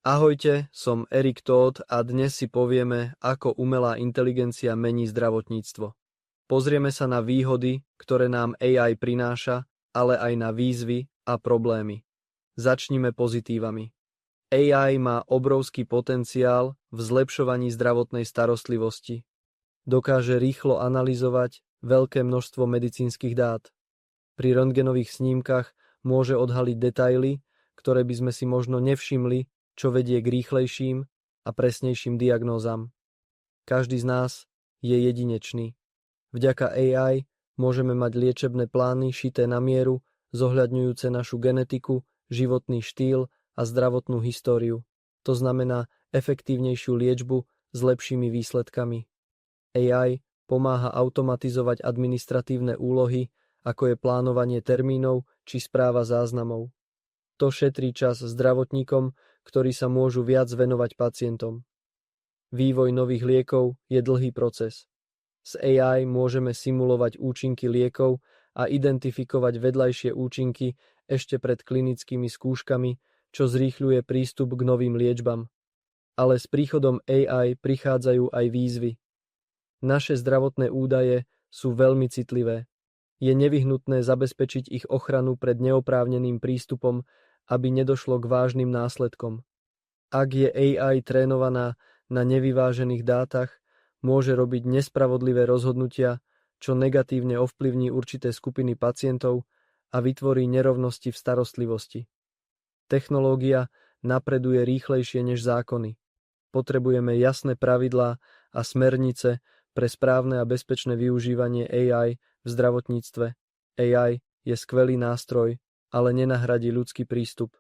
Ahojte, som Erik Tóth a dnes si povieme, ako umelá inteligencia mení zdravotníctvo. Pozrieme sa na výhody, ktoré nám AI prináša, ale aj na výzvy a problémy. Začnime pozitívami. AI má obrovský potenciál v zlepšovaní zdravotnej starostlivosti. Dokáže rýchlo analyzovať veľké množstvo medicínskych dát. Pri röntgenových snímkach môže odhaliť detaily, ktoré by sme si možno nevšimli, čo vedie k rýchlejším a presnejším diagnózam. Každý z nás je jedinečný. Vďaka AI môžeme mať liečebné plány šité na mieru, zohľadňujúce našu genetiku, životný štýl a zdravotnú históriu. To znamená efektívnejšiu liečbu s lepšími výsledkami. AI pomáha automatizovať administratívne úlohy, ako je plánovanie termínov či správa záznamov. To šetrí čas zdravotníkom, ktorí sa môžu viac venovať pacientom. Vývoj nových liekov je dlhý proces. S AI môžeme simulovať účinky liekov a identifikovať vedľajšie účinky ešte pred klinickými skúškami, čo zrýchľuje prístup k novým liečbam. Ale s príchodom AI prichádzajú aj výzvy. Naše zdravotné údaje sú veľmi citlivé. Je nevyhnutné zabezpečiť ich ochranu pred neoprávneným prístupom, aby nedošlo k vážnym následkom. Ak je AI trénovaná na nevyvážených dátach, môže robiť nespravodlivé rozhodnutia, čo negatívne ovplyvní určité skupiny pacientov a vytvorí nerovnosti v starostlivosti. Technológia napreduje rýchlejšie než zákony. Potrebujeme jasné pravidlá a smernice pre správne a bezpečné využívanie AI v zdravotníctve. AI je skvelý nástroj, ale nenahradí ľudský prístup.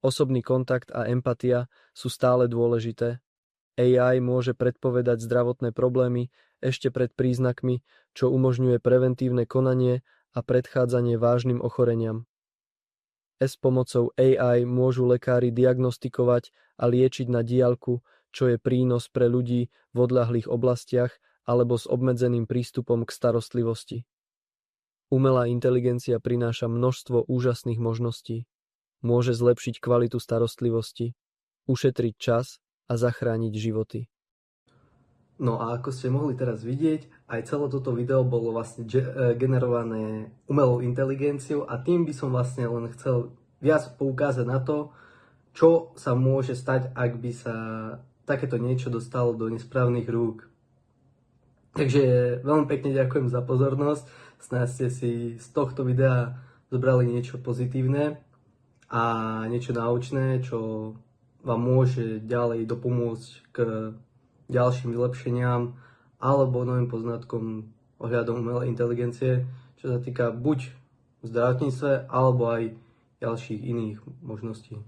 Osobný kontakt a empatia sú stále dôležité. AI môže predpovedať zdravotné problémy ešte pred príznakmi, čo umožňuje preventívne konanie a predchádzanie vážnym ochoreniam. S pomocou AI môžu lekári diagnostikovať a liečiť na diaľku, čo je prínos pre ľudí v odľahlých oblastiach alebo s obmedzeným prístupom k starostlivosti. Umelá inteligencia prináša množstvo úžasných možností. Môže zlepšiť kvalitu starostlivosti, ušetriť čas a zachrániť životy. No a ako ste mohli teraz vidieť, aj celé toto video bolo vlastne generované umelou inteligenciou a tým by som vlastne len chcel viac poukázať na to, čo sa môže stať, ak by sa takéto niečo dostalo do nesprávnych rúk. Takže veľmi pekne ďakujem za pozornosť. Snáď ste si z tohto videa zobrali niečo pozitívne a niečo naučné, čo vám môže ďalej dopomôcť k ďalším vylepšeniam alebo novým poznatkom ohľadom umelej inteligencie, čo sa týka buď v zdravotníctve alebo aj ďalších iných možností.